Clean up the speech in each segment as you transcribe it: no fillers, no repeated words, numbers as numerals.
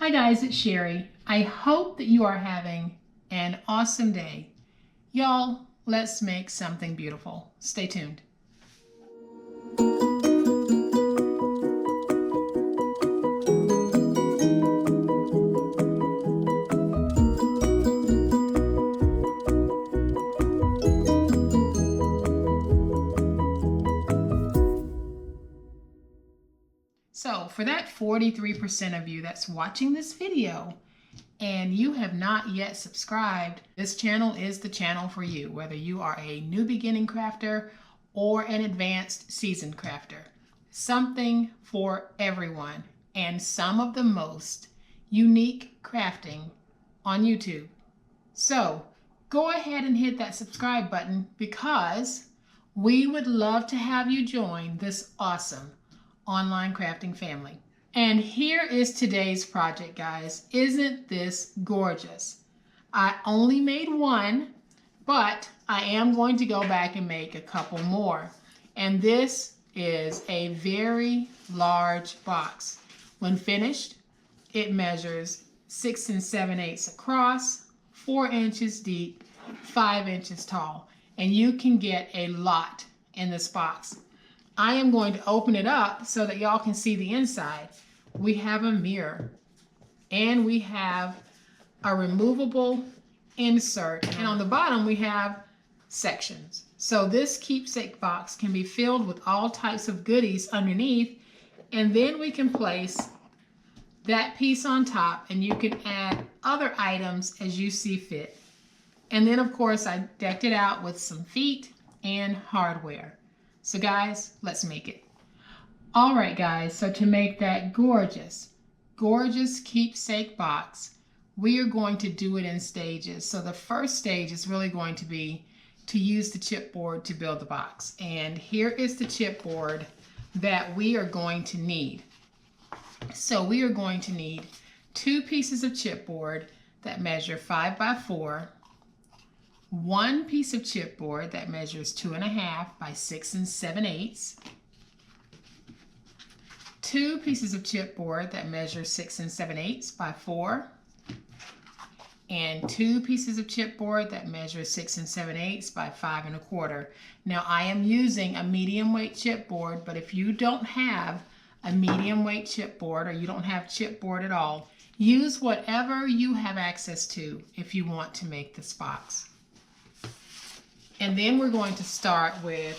Hi guys, it's Sherry. I hope that you are having an awesome day. Y'all, let's make something beautiful. Stay tuned. So for that 43% of you that's watching this video and you have not yet subscribed, this channel is the channel for you, whether you are a new beginning crafter or an advanced seasoned crafter. Something for everyone and some of the most unique crafting on YouTube. So go ahead and hit that subscribe button because we would love to have you join this awesome online crafting family. And here is today's project, guys. Isn't this gorgeous? I only made one, but I am going to go back and make a couple more. And this is a very large box. When finished, it measures 6 7/8 across, 4 inches deep, 5 inches tall. And you can get a lot in this box. I am going to open it up so that y'all can see the inside. We have a mirror and we have a removable insert, and on the bottom we have sections. So this keepsake box can be filled with all types of goodies underneath, and then we can place that piece on top and you can add other items as you see fit. And then of course I decked it out with some feet and hardware. So guys, let's make it. All right guys, so to make that gorgeous, gorgeous keepsake box, we are going to do it in stages. So the first stage is really going to be to use the chipboard to build the box. And here is the chipboard that we are going to need. So we are going to need 2 pieces of chipboard that measure 5 by 4, 1 piece of chipboard that measures 2.5 by 6 7/8, 2 pieces of chipboard that measure 6 7/8 by 4, and 2 pieces of chipboard that measure 6 7/8 by 5 1/4. Now I am using a medium weight chipboard, but if you don't have a medium weight chipboard or you don't have chipboard at all, use whatever you have access to if you want to make this box. And then we're going to start with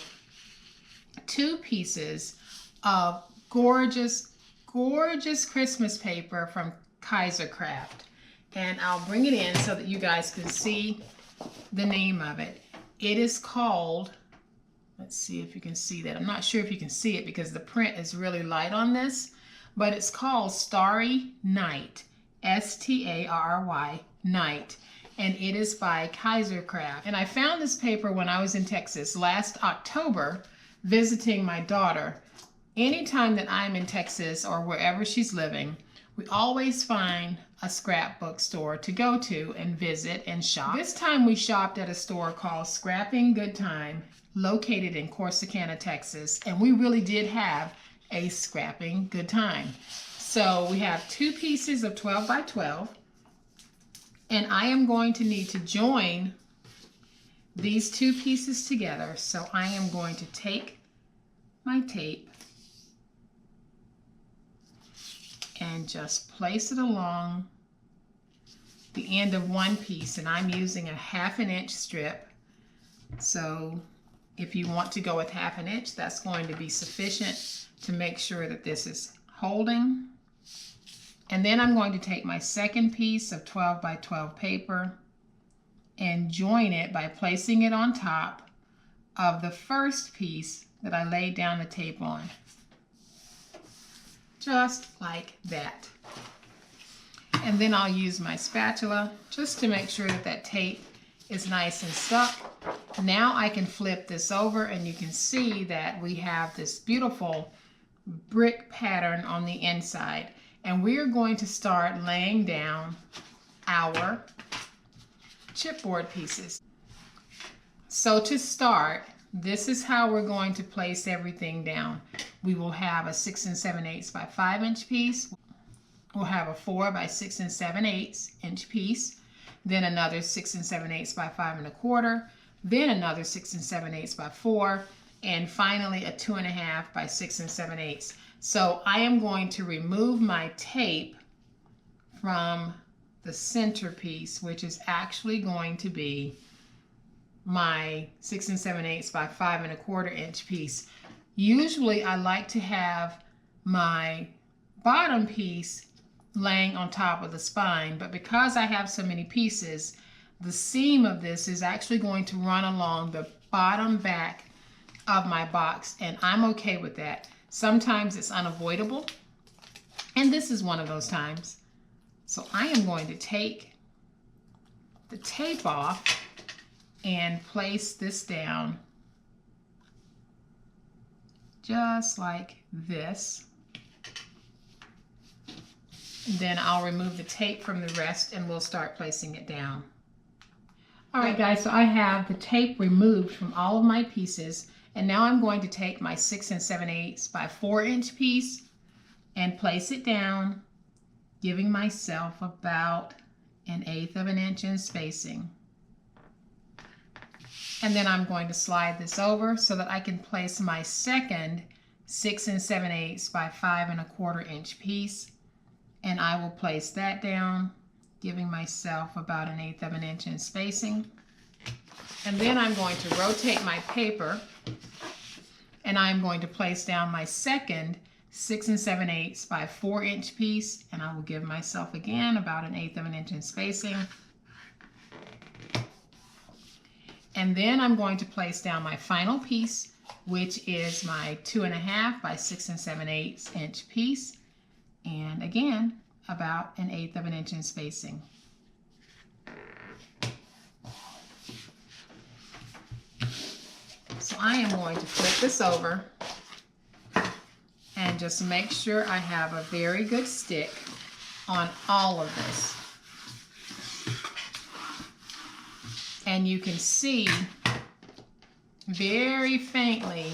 2 pieces of gorgeous, gorgeous Christmas paper from Kaiser Craft. And I'll bring it in so that you guys can see the name of it. It is called, let's see if you can see that. I'm not sure if you can see it because the print is really light on this, but it's called Starry Night, S-T-A-R-R-Y, Night. And it is by Kaiser Craft. And I found this paper when I was in Texas last October visiting my daughter. Anytime that I'm in Texas or wherever she's living, we always find a scrapbook store to go to and visit and shop. This time we shopped at a store called Scrapping Good Time, located in Corsicana, Texas, and we really did have a scrapping good time. So we have 2 pieces of 12 by 12. And I am going to need to join these 2 pieces together. So I am going to take my tape and just place it along the end of one piece. And I'm using a 1/2 inch strip. So if you want to go with 1/2 inch, that's going to be sufficient to make sure that this is holding. And then I'm going to take my second piece of 12 by 12 paper and join it by placing it on top of the first piece that I laid down the tape on. Just like that. And then I'll use my spatula just to make sure that that tape is nice and stuck. Now I can flip this over and you can see that we have this beautiful brick pattern on the inside. And we are going to start laying down our chipboard pieces. So to start, this is how we're going to place everything down. We will have a 6 7/8 by 5 inch piece. we'll have a 4 by 6 7/8 inch piece, then another 6 7/8 by 5 1/4, then another 6 7/8 by 4, and finally a 2.5 by 6 7/8. So I am going to remove my tape from the centerpiece, which is actually going to be my 6 7/8 by 5 1/4 inch piece. Usually I like to have my bottom piece laying on top of the spine, but because I have so many pieces, the seam of this is actually going to run along the bottom back of my box, and I'm okay with that. Sometimes it's unavoidable, and this is one of those times. So I am going to take the tape off and place this down just like this. Then I'll remove the tape from the rest and we'll start placing it down. All right, guys, so I have the tape removed from all of my pieces, and now I'm going to take my 6 7/8 by 4 inch piece and place it down, giving myself about 1/8 of an inch in spacing. And then I'm going to slide this over so that I can place my second 6 7/8 by 5 1/4 inch piece, and I will place that down, giving myself about 1/8 of an inch in spacing. And then I'm going to rotate my paper, and I'm going to place down my second 6 7/8 by 4 inch piece, and I will give myself again about 1/8 of an inch in spacing. And then I'm going to place down my final piece, which is my 2.5 by 6 7/8 inch piece, and again about 1/8 of an inch in spacing. So I am going to flip this over and just make sure I have a very good stick on all of this. And you can see very faintly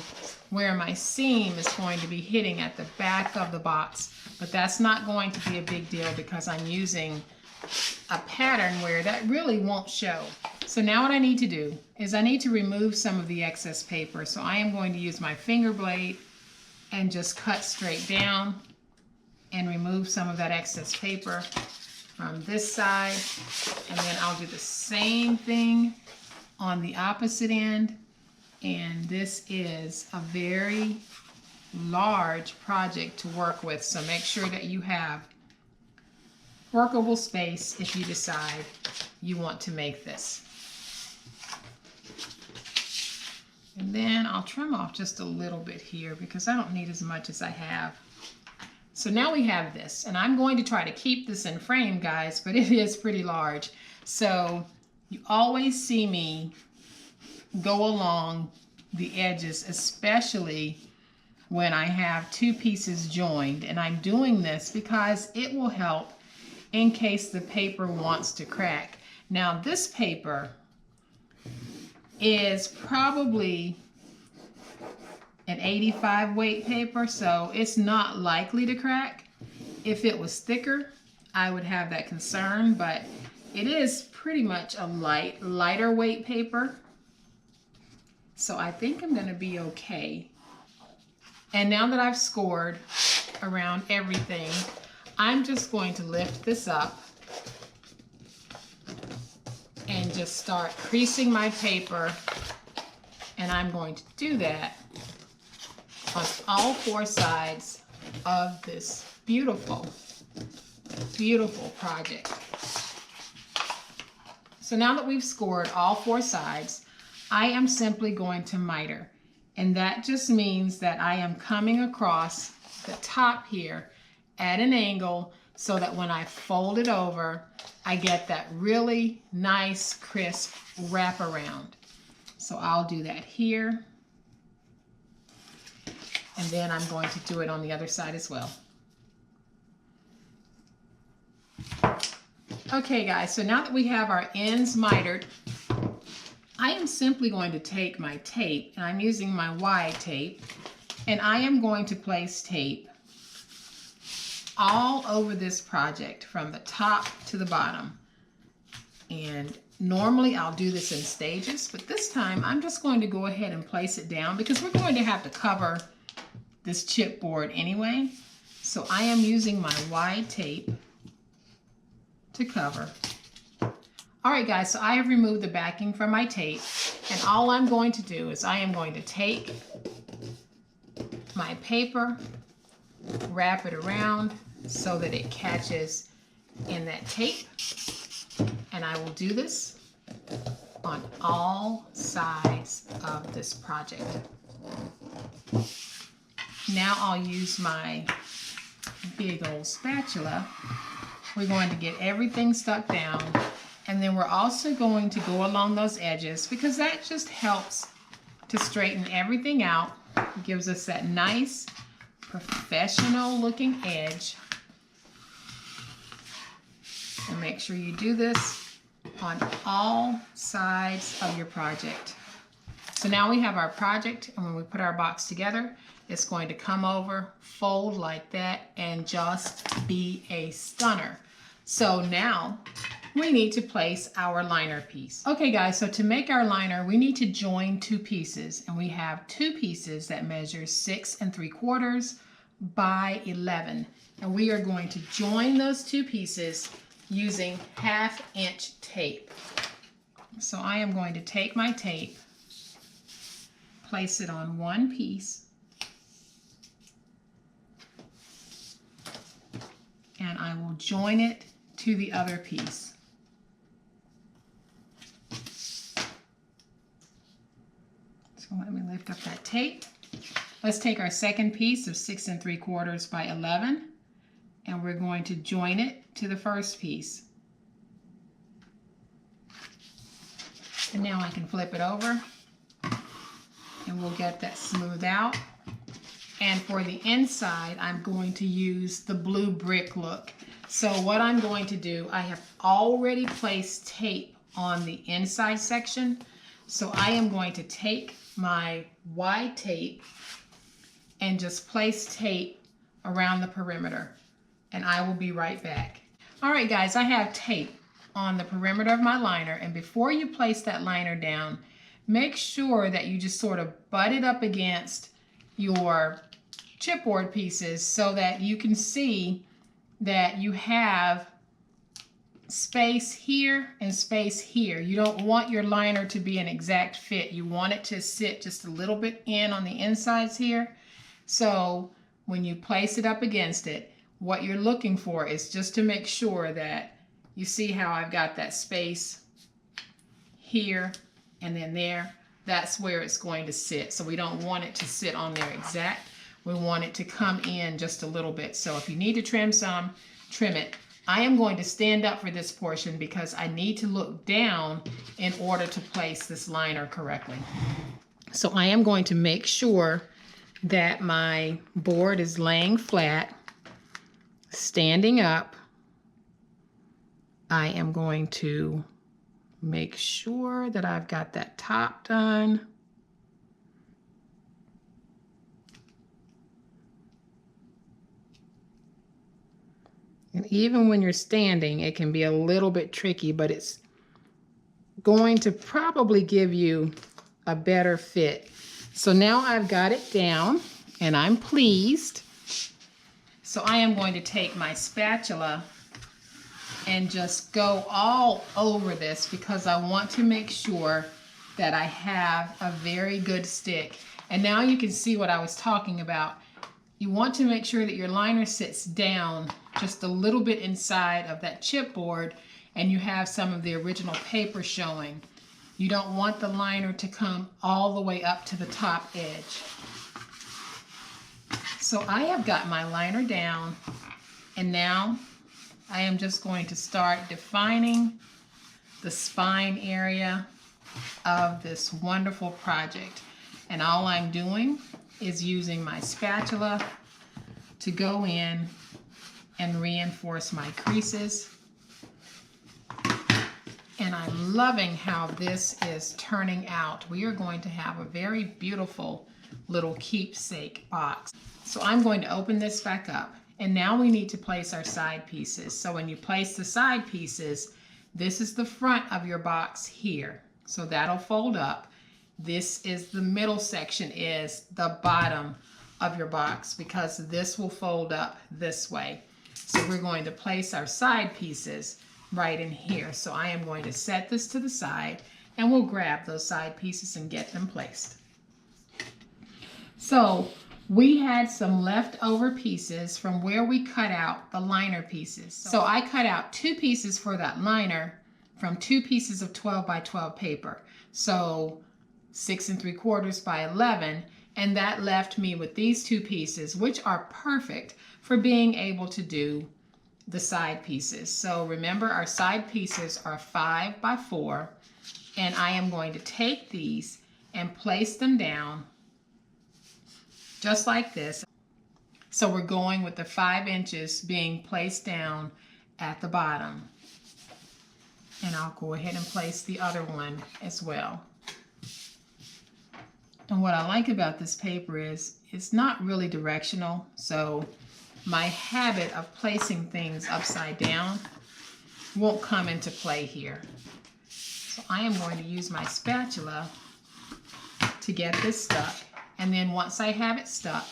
where my seam is going to be hitting at the back of the box, but that's not going to be a big deal because I'm using a pattern where that really won't show. So now what I need to do is I need to remove some of the excess paper. So I am going to use my finger blade and just cut straight down and remove some of that excess paper from this side. And then I'll do the same thing on the opposite end. And this is a very large project to work with, so make sure that you have workable space if you decide you want to make this. And then I'll trim off just a little bit here because I don't need as much as I have. So now we have this, and I'm going to try to keep this in frame, guys, but it is pretty large. So you always see me go along the edges, especially when I have two pieces joined, and I'm doing this because it will help in case the paper wants to crack. Now this paper is probably an 85 weight paper, so it's not likely to crack. If it was thicker, I would have that concern, but it is pretty much a lighter weight paper. So I think I'm going to be okay. And now that I've scored around everything, I'm just going to lift this up and just start creasing my paper. And I'm going to do that on all four sides of this beautiful, beautiful project. So now that we've scored all four sides, I am simply going to miter. And that just means that I am coming across the top here at an angle so that when I fold it over, I get that really nice, crisp wraparound. So I'll do that here. And then I'm going to do it on the other side as well. Okay, guys, so now that we have our ends mitered, I am simply going to take my tape, and I'm using my wide tape, and I am going to place tape all over this project from the top to the bottom. And normally I'll do this in stages, but this time I'm just going to go ahead and place it down because we're going to have to cover this chipboard anyway. So I am using my wide tape to cover. All right, guys, so I have removed the backing from my tape, and all I'm going to do is I am going to take my paper, wrap it around so that it catches in that tape, and I will do this on all sides of this project. Now I'll use my big old spatula. We're going to get everything stuck down, and then we're also going to go along those edges because that just helps to straighten everything out. It gives us that nice professional looking edge. And make sure you do this on all sides of your project. So now we have our project, and when we put our box together, it's going to come over, fold like that, and just be a stunner. So now we need to place our liner piece. Okay guys, so to make our liner, we need to join two pieces, and we have two pieces that measure 6 3/4 by 11. And we are going to join those two pieces using 1/2 inch tape. So I am going to take my tape, place it on one piece, and I will join it to the other piece. So let me lift up that tape. Let's take our second piece of 6 3/4 by 11, and we're going to join it to the first piece. And now I can flip it over, and we'll get that smoothed out. And for the inside, I'm going to use the blue brick look. So what I'm going to do, I have already placed tape on the inside section. So I am going to take my wide tape and just place tape around the perimeter. And I will be right back. All right, guys, I have tape on the perimeter of my liner. And before you place that liner down, make sure that you just sort of butt it up against your chipboard pieces so that you can see that you have space here and space here. You don't want your liner to be an exact fit. You want it to sit just a little bit in on the insides here. So when you place it up against it, what you're looking for is just to make sure that you see how I've got that space here and then there. That's where it's going to sit. So we don't want it to sit on there exact. We want it to come in just a little bit. So if you need to trim some, trim it. I am going to stand up for this portion because I need to look down in order to place this liner correctly. So I am going to make sure that my board is laying flat, standing up. I am going to make sure that I've got that top done. And even when you're standing, it can be a little bit tricky, but it's going to probably give you a better fit. So now I've got it down and I'm pleased. So I am going to take my spatula and just go all over this because I want to make sure that I have a very good stick. And now you can see what I was talking about. You want to make sure that your liner sits down just a little bit inside of that chipboard and you have some of the original paper showing. You don't want the liner to come all the way up to the top edge. So I have got my liner down, and now I am just going to start defining the spine area of this wonderful project. And all I'm doing is using my spatula to go in and reinforce my creases. And I'm loving how this is turning out. We are going to have a very beautiful little keepsake box. So I'm going to open this back up, And now we need to place our side pieces. So when you place the side pieces, this is the front of your box here. So that'll fold up. This is the middle section, is the bottom of your box, because this will fold up this way. So we're going to place our side pieces right in here. So I am going to set this to the side, and we'll grab those side pieces and get them placed. So we had some leftover pieces from where we cut out the liner pieces. So I cut out 2 pieces for that liner from 2 pieces of 12 by 12 paper. So 6 3/4 by 11, and that left me with these 2 pieces, which are perfect for being able to do the side pieces. So remember, our side pieces are 5 by 4, and I am going to take these and place them down just like this. So we're going with the 5 inches being placed down at the bottom. And I'll go ahead and place the other one as well. And what I like about this paper is it's not really directional, so my habit of placing things upside down won't come into play here. So I am going to use my spatula to get this stuck, and then once I have it stuck,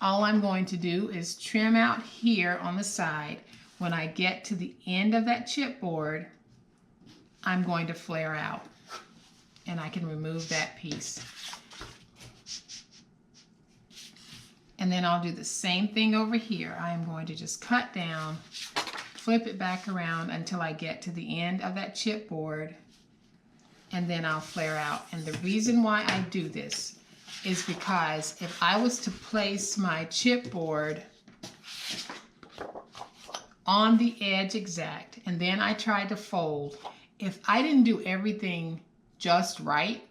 all I'm going to do is trim out here on the side. When I get to the end of that chipboard, I'm going to flare out, and I can remove that piece. And then I'll do the same thing over here. I am going to just cut down, flip it back around until I get to the end of that chipboard, and then I'll flare out. And the reason why I do this is because if I was to place my chipboard on the edge exact, and then I tried to fold, if I didn't do everything just right,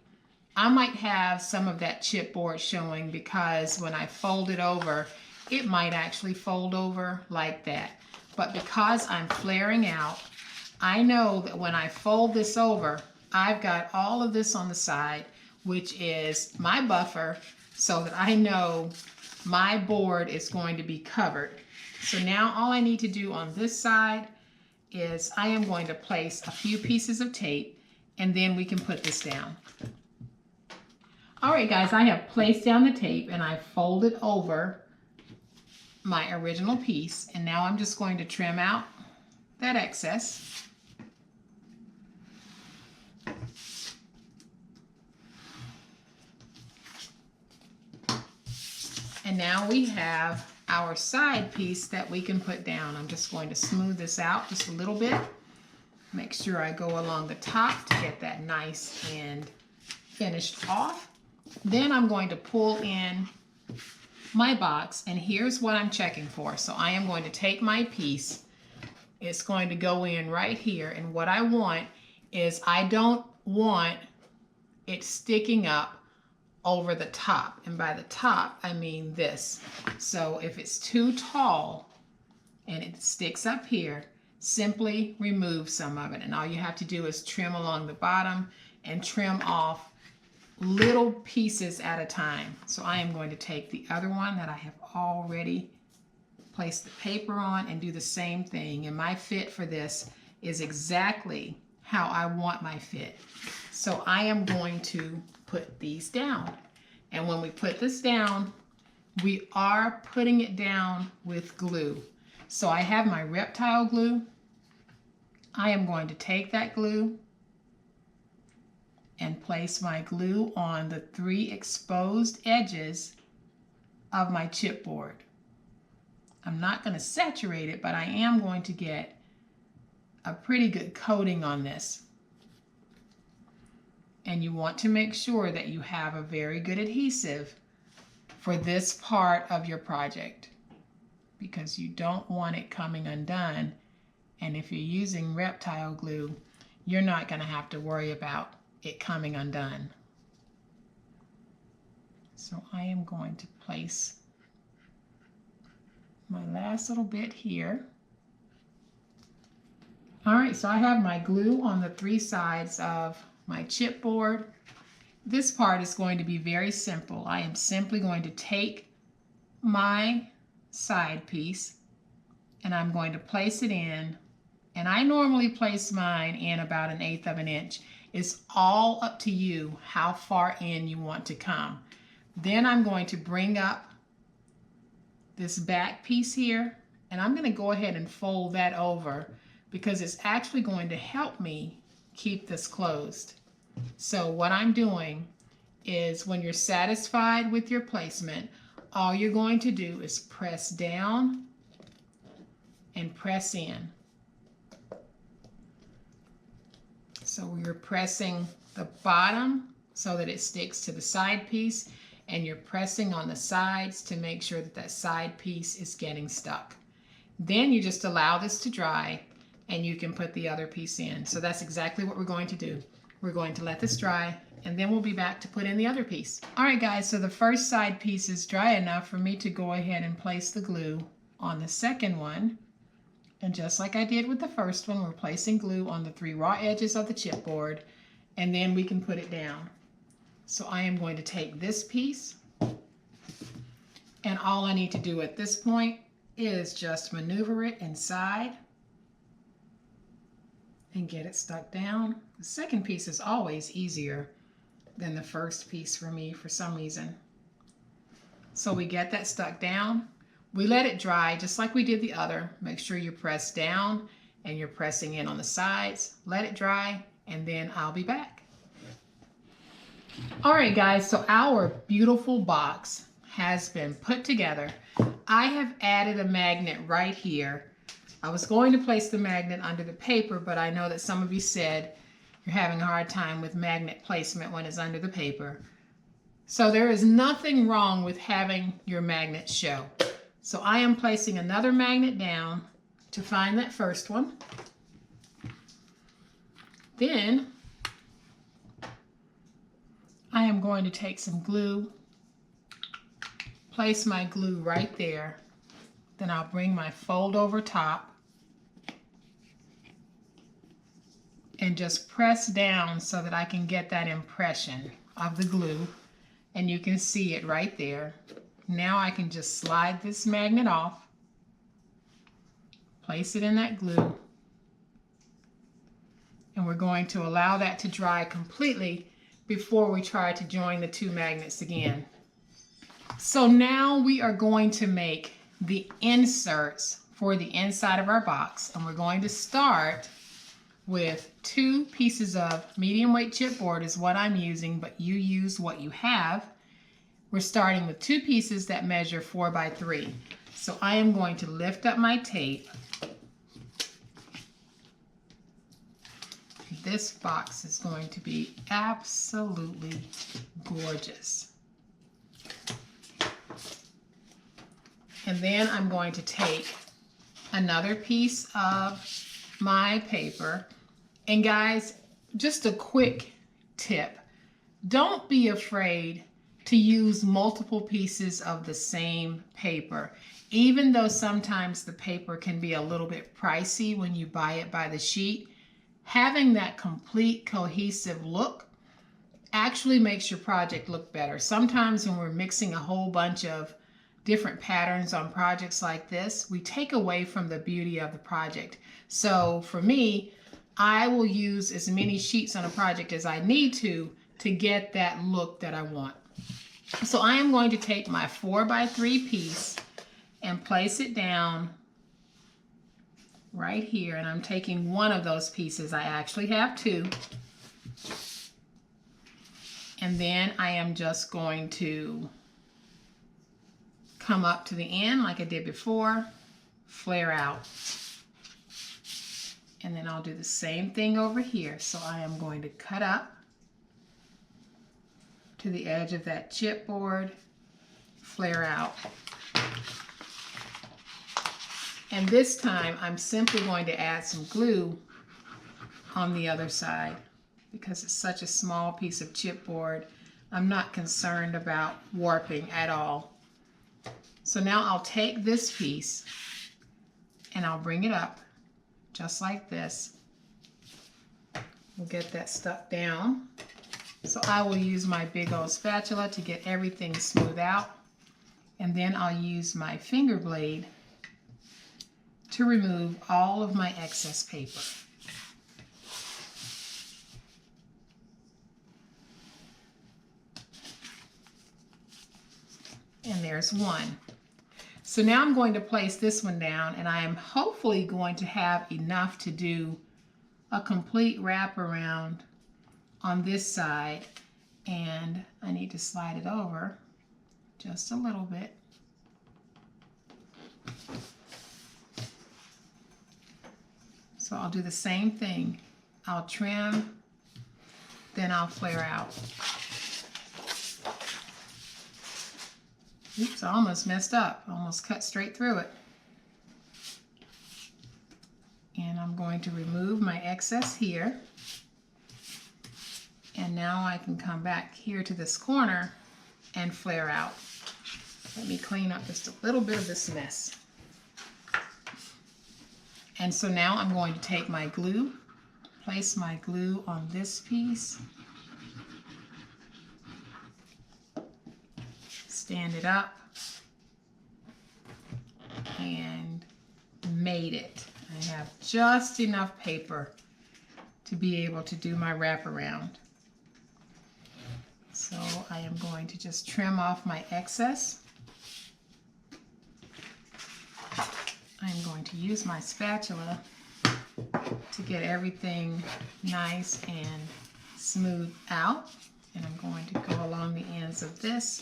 I might have some of that chipboard showing, because when I fold it over, it might actually fold over like that. But because I'm flaring out, I know that when I fold this over, I've got all of this on the side, which is my buffer, so that I know my board is going to be covered. So now all I need to do on this side is I am going to place a few pieces of tape, and then we can put this down. All right, guys, I have placed down the tape, and I folded over my original piece, and now I'm just going to trim out that excess. And now we have our side piece that we can put down. I'm just going to smooth this out just a little bit. Make sure I go along the top to get that nice and finished off. Then I'm going to pull in my box, and here's what I'm checking for. So I am going to take my piece. It's going to go in right here, and what I want is I don't want it sticking up over the top, and by the top I mean this. So if it's too tall and it sticks up here, simply remove some of it, and all you have to do is trim along the bottom and trim off little pieces at a time. So I am going to take the other one that I have already placed the paper on and do the same thing, and my fit for this is exactly how I want my fit. So I am going to put these down, and when we put this down, we are putting it down with glue. So I have my Reptile Glue. I am going to take that glue and place my glue on the 3 exposed edges of my chipboard. I'm not going to saturate it, but I am going to get a pretty good coating on this. And you want to make sure that you have a very good adhesive for this part of your project, because you don't want it coming undone. And if you're using Reptile Glue, you're not going to have to worry about it coming undone. So I am going to place my last little bit here. All right, so I have my glue on the 3 sides of my chipboard. This part is going to be very simple. I am simply going to take my side piece and I'm going to place it in. And I normally place mine in about 1/8 of an inch. It's all up to you how far in you want to come. Then I'm going to bring up this back piece here, and I'm going to go ahead and fold that over because it's actually going to help me keep this closed. So what I'm doing is when you're satisfied with your placement, all you're going to do is press down and press in. So we're pressing the bottom so that it sticks to the side piece, and you're pressing on the sides to make sure that that side piece is getting stuck. Then you just allow this to dry and you can put the other piece in. So that's exactly what we're going to do. We're going to let this dry and then we'll be back to put in the other piece. All right guys, so the first side piece is dry enough for me to go ahead and place the glue on the second one. And just like I did with the first one, we're placing glue on the 3 raw edges of the chipboard, and then we can put it down. So I am going to take this piece, and all I need to do at this point is just maneuver it inside and get it stuck down. The second piece is always easier than the first piece for me for some reason. So we get that stuck down. We let it dry just like we did the other. Make sure you press down and you're pressing in on the sides. Let it dry and then I'll be back. All right guys, so our beautiful box has been put together. I have added a magnet right here. I was going to place the magnet under the paper, but I know that some of you said you're having a hard time with magnet placement when it's under the paper. So there is nothing wrong with having your magnet show. So I am placing another magnet down to find that first one. Then I am going to take some glue, place my glue right there. Then I'll bring my fold over top and just press down so that I can get that impression of the glue. And you can see it right there. Now I can just slide this magnet off, place it in that glue, and we're going to allow that to dry completely before we try to join the 2 magnets again. So now we are going to make the inserts for the inside of our box, and we're going to start with 2 pieces of medium weight chipboard is what I'm using, but you use what you have. We're starting with 2 pieces that measure 4 by 3. So I am going to lift up my tape. This box is going to be absolutely gorgeous. And then I'm going to take another piece of my paper. And guys, just a quick tip. Don't be afraid to use multiple pieces of the same paper. Even though sometimes the paper can be a little bit pricey when you buy it by the sheet, having that complete cohesive look actually makes your project look better. Sometimes when we're mixing a whole bunch of different patterns on projects like this, we take away from the beauty of the project. So for me, I will use as many sheets on a project as I need to get that look that I want. So I am going to take my 4 by 3 piece and place it down right here. And I'm taking one of those pieces. I actually have 2. And then I am just going to come up to the end like I did before, flare out. And then I'll do the same thing over here. So I am going to cut up to the edge of that chipboard, flare out. And this time I'm simply going to add some glue on the other side because it's such a small piece of chipboard. I'm not concerned about warping at all. So now I'll take this piece and I'll bring it up just like this. We'll get that stuck down. So I will use my big old spatula to get everything smooth out. And then I'll use my finger blade to to remove all of my excess paper. And there's one. So now I'm going to place this one down, and I am hopefully going to have enough to do a complete wraparound on this side. And I need to slide it over just a little bit. So I'll do the same thing. I'll trim, then I'll flare out. Oops, I almost messed up. Almost cut straight through it. And I'm going to remove my excess here. And now I can come back here to this corner and flare out. Let me clean up just a little bit of this mess. And so now I'm going to take my glue, place my glue on this piece, stand it up, and made it. I have just enough paper to be able to do my wraparound. So I am going to just trim off my excess. I'm going to use my spatula to get everything nice and smooth out. And I'm going to go along the ends of this.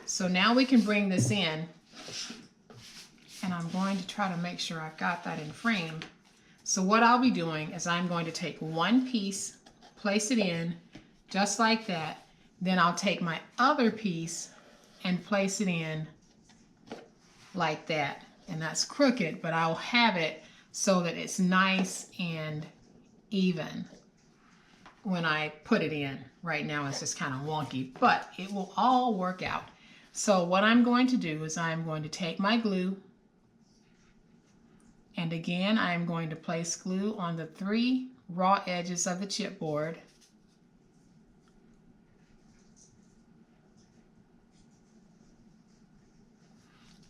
So now we can bring this in. And I'm going to try to make sure I've got that in frame. So what I'll be doing is I'm going to take one piece, place it in, just like that. Then I'll take my other piece and place it in like that. And that's crooked, but I'll have it so that it's nice and even when I put it in. Right now it's just kind of wonky, but it will all work out. So what I'm going to do is I'm going to take my glue, and again I'm going to place glue on the 3 raw edges of the chipboard.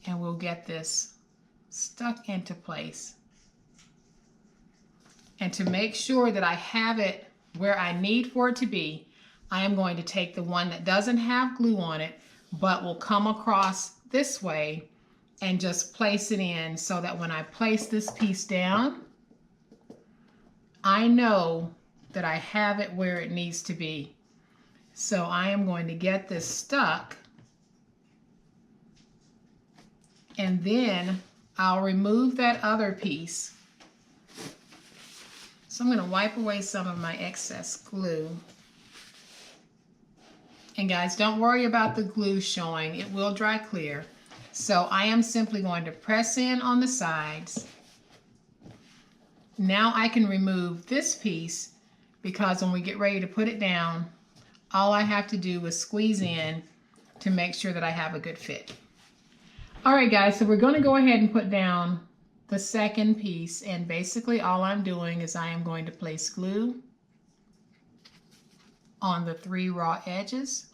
And we'll get this stuck into place. And to make sure that I have it where I need for it to be, I am going to take the one that doesn't have glue on it, but will come across this way and just place it in so that when I place this piece down, I know that I have it where it needs to be. So I am going to get this stuck, and then I'll remove that other piece. So I'm going to wipe away some of my excess glue. And guys, don't worry about the glue showing. It will dry clear. So I am simply going to press in on the sides. Now I can remove this piece, because when we get ready to put it down, all I have to do is squeeze in to make sure that I have a good fit. All right, guys, so we're going to go ahead and put down the second piece, and basically all I'm doing is I am going to place glue on the 3 raw edges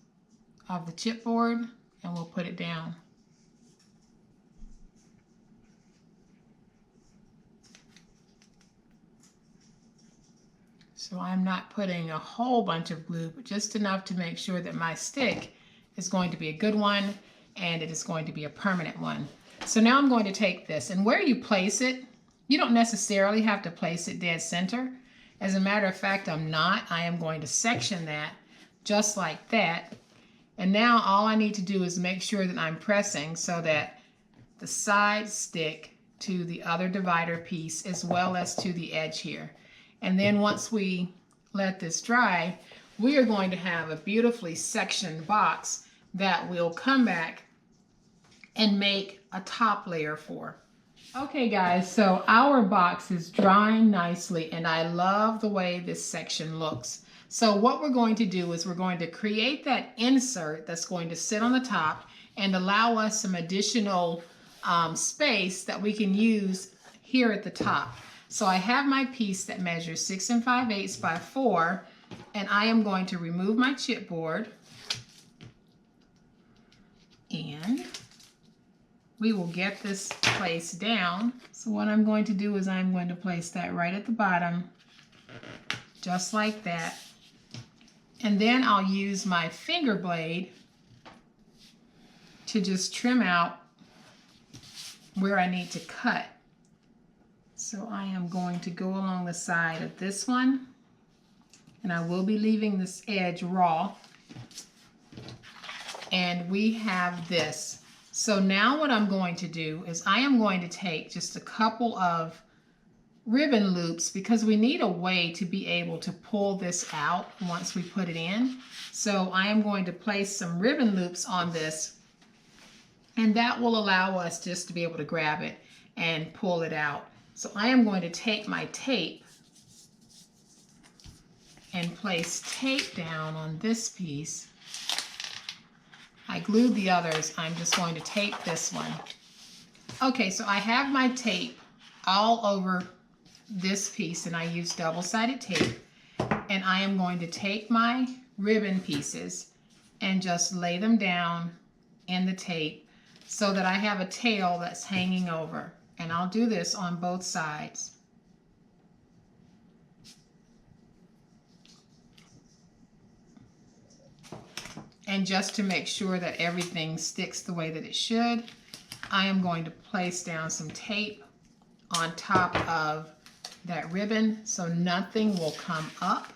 of the chipboard, and we'll put it down. So I'm not putting a whole bunch of glue, but just enough to make sure that my stick is going to be a good one and it is going to be a permanent one. So now I'm going to take this, and where you place it, you don't necessarily have to place it dead center. As a matter of fact, I'm not. I am going to section that just like that. And now all I need to do is make sure that I'm pressing so that the sides stick to the other divider piece as well as to the edge here. And then once we let this dry, we are going to have a beautifully sectioned box that we'll come back and make a top layer for. Okay guys, so our box is drying nicely, and I love the way this section looks. So what we're going to do is we're going to create that insert that's going to sit on the top and allow us some additional space that we can use here at the top. So I have my piece that measures 6 5/8 by 4, and I am going to remove my chipboard, and we will get this placed down. So what I'm going to do is I'm going to place that right at the bottom, just like that. And then I'll use my finger blade to just trim out where I need to cut. So I am going to go along the side of this one, and I will be leaving this edge raw. And we have this. So now what I'm going to do is I am going to take just a couple of ribbon loops, because we need a way to be able to pull this out once we put it in. So I am going to place some ribbon loops on this, and that will allow us just to be able to grab it and pull it out. So I am going to take my tape and place tape down on this piece. I glued the others. I'm just going to tape this one. Okay, so I have my tape all over this piece, and I use double-sided tape. And I am going to take my ribbon pieces and just lay them down in the tape so that I have a tail that's hanging over. And I'll do this on both sides. And just to make sure that everything sticks the way that it should, I am going to place down some tape on top of that ribbon so nothing will come up.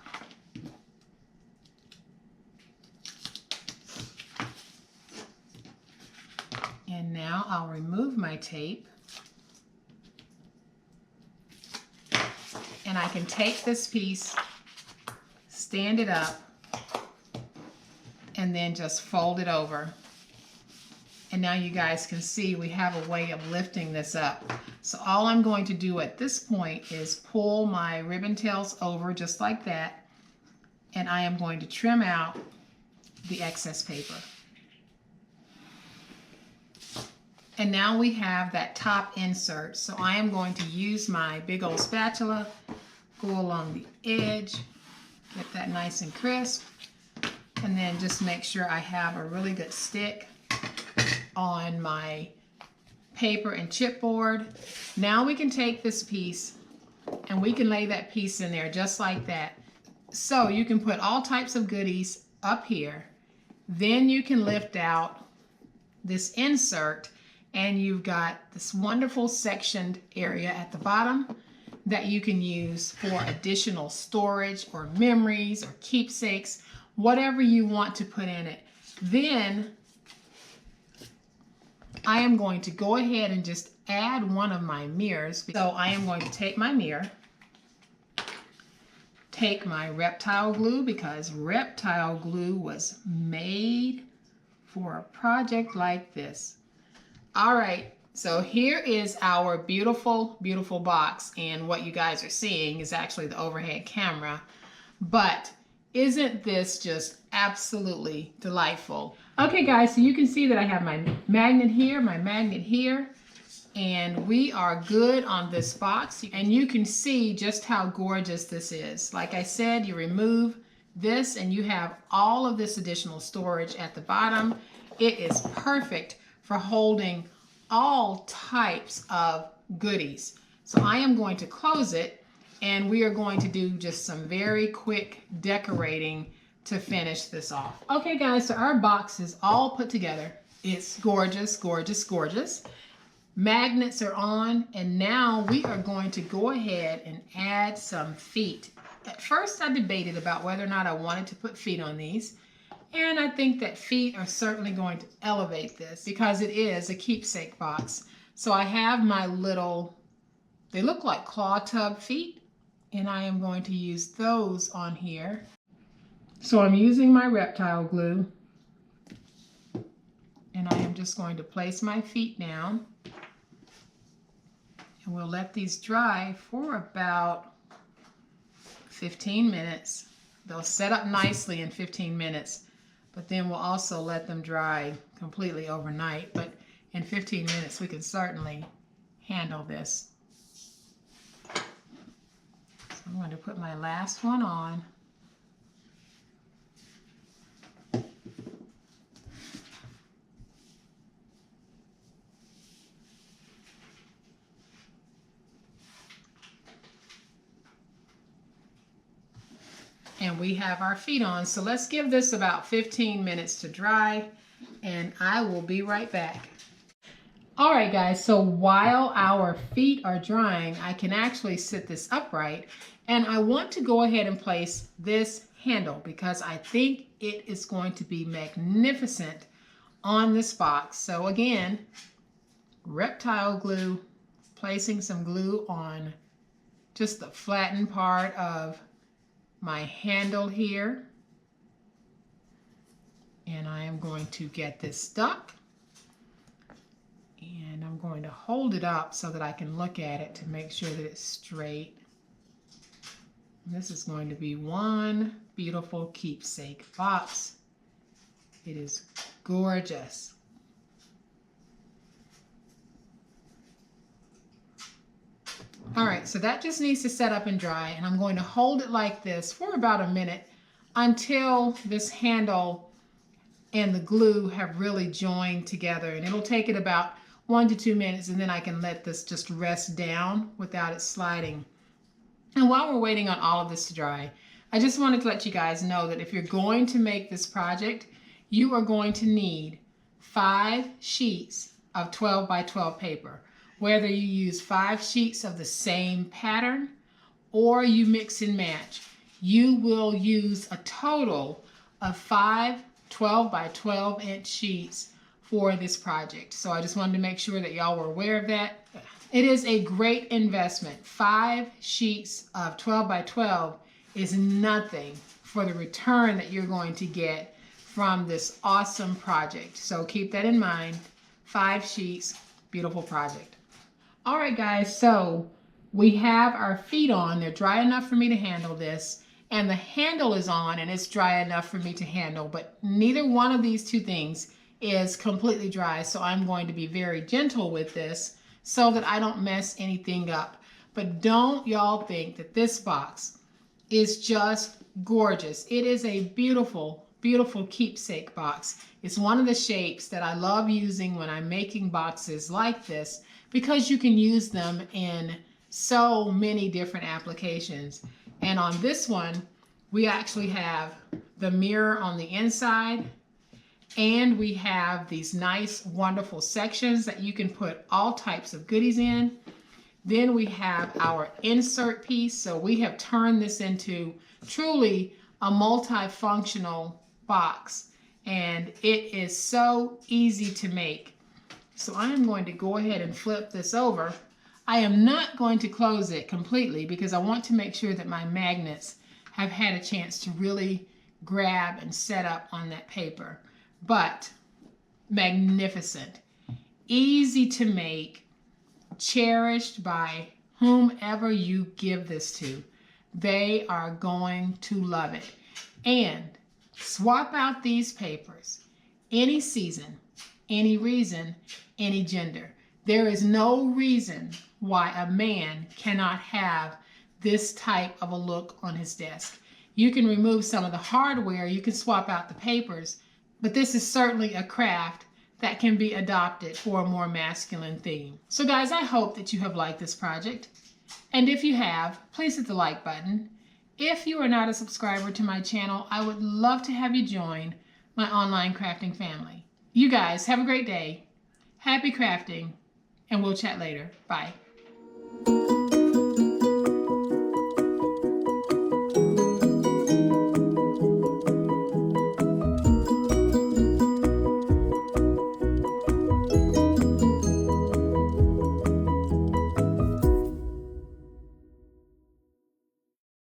And now I'll remove my tape. And I can take this piece, stand it up, and then just fold it over. And now you guys can see we have a way of lifting this up. So all I'm going to do at this point is pull my ribbon tails over just like that, and I am going to trim out the excess paper. And now we have that top insert. So I am going to use my big old spatula, go along the edge, get that nice and crisp, and then just make sure I have a really good stick on my paper and chipboard. Now we can take this piece and we can lay that piece in there just like that. So you can put all types of goodies up here. Then you can lift out this insert, and you've got this wonderful sectioned area at the bottom that you can use for additional storage or memories or keepsakes, whatever you want to put in it. Then I am going to go ahead and just add one of my mirrors. So I am going to take my mirror, take my Reptile Glue, because Reptile Glue was made for a project like this. All right, so here is our beautiful, beautiful box, and what you guys are seeing is actually the overhead camera. But isn't this just absolutely delightful? Okay guys, so you can see that I have my magnet here, and we are good on this box. And you can see just how gorgeous this is. Like I said, you remove this and you have all of this additional storage at the bottom. It is perfect for holding all types of goodies. So I am going to close it, and we are going to do just some very quick decorating to finish this off. Okay guys, so our box is all put together. It's gorgeous, gorgeous, gorgeous. Magnets are on, and now we are going to go ahead and add some feet. At first I debated about whether or not I wanted to put feet on these, and I think that feet are certainly going to elevate this because it is a keepsake box. So I have my little, they look like claw tub feet, and I am going to use those on here. So I'm using my Reptile Glue, and I am just going to place my feet down, and we'll let these dry for about 15 minutes. They'll set up nicely in 15 minutes, but then we'll also let them dry completely overnight. But in 15 minutes, we can certainly handle this. So I'm going to put my last one on. And we have our feet on. So let's give this about 15 minutes to dry, and I will be right back. All right, guys, so while our feet are drying, I can actually sit this upright, and I want to go ahead and place this handle because I think it is going to be magnificent on this box. So again, Reptile Glue, placing some glue on just the flattened part of my handle here. And I am going to get this stuck. And I'm going to hold it up so that I can look at it to make sure that it's straight. And this is going to be one beautiful keepsake box. It is gorgeous. All right, so that just needs to set up and dry, and I'm going to hold it like this for about a minute until this handle and the glue have really joined together, and it'll take it about 1 to 2 minutes, and then I can let this just rest down without it sliding. And while we're waiting on all of this to dry, I just wanted to let you guys know that if you're going to make this project, you are going to need 5 sheets of 12 by 12 paper. Whether you use 5 sheets of the same pattern or you mix and match, you will use a total of 5 12 by 12 inch sheets for this project. So I just wanted to make sure that y'all were aware of that. It is a great investment. 5 sheets of 12 by 12 is nothing for the return that you're going to get from this awesome project. So keep that in mind. 5 sheets, beautiful project. All right, guys, so we have our feet on. They're dry enough for me to handle this, and the handle is on and it's dry enough for me to handle, but neither one of these two things is completely dry. So I'm going to be very gentle with this so that I don't mess anything up. But don't y'all think that this box is just gorgeous. It is a beautiful, beautiful keepsake box. It's one of the shapes that I love using when I'm making boxes like this, because you can use them in so many different applications. And on this one, we actually have the mirror on the inside, and we have these nice, wonderful sections that you can put all types of goodies in. Then we have our insert piece. So we have turned this into truly a multifunctional box, and it is so easy to make. So I am going to go ahead and flip this over. I am not going to close it completely because I want to make sure that my magnets have had a chance to really grab and set up on that paper. But magnificent, easy to make, cherished by whomever you give this to. They are going to love it. And swap out these papers any season, any reason, any gender. There is no reason why a man cannot have this type of a look on his desk. You can remove some of the hardware, you can swap out the papers, but this is certainly a craft that can be adopted for a more masculine theme. So guys, I hope that you have liked this project. And if you have, please hit the like button. If you are not a subscriber to my channel, I would love to have you join my online crafting family. You guys have a great day. Happy crafting, and we'll chat later. Bye.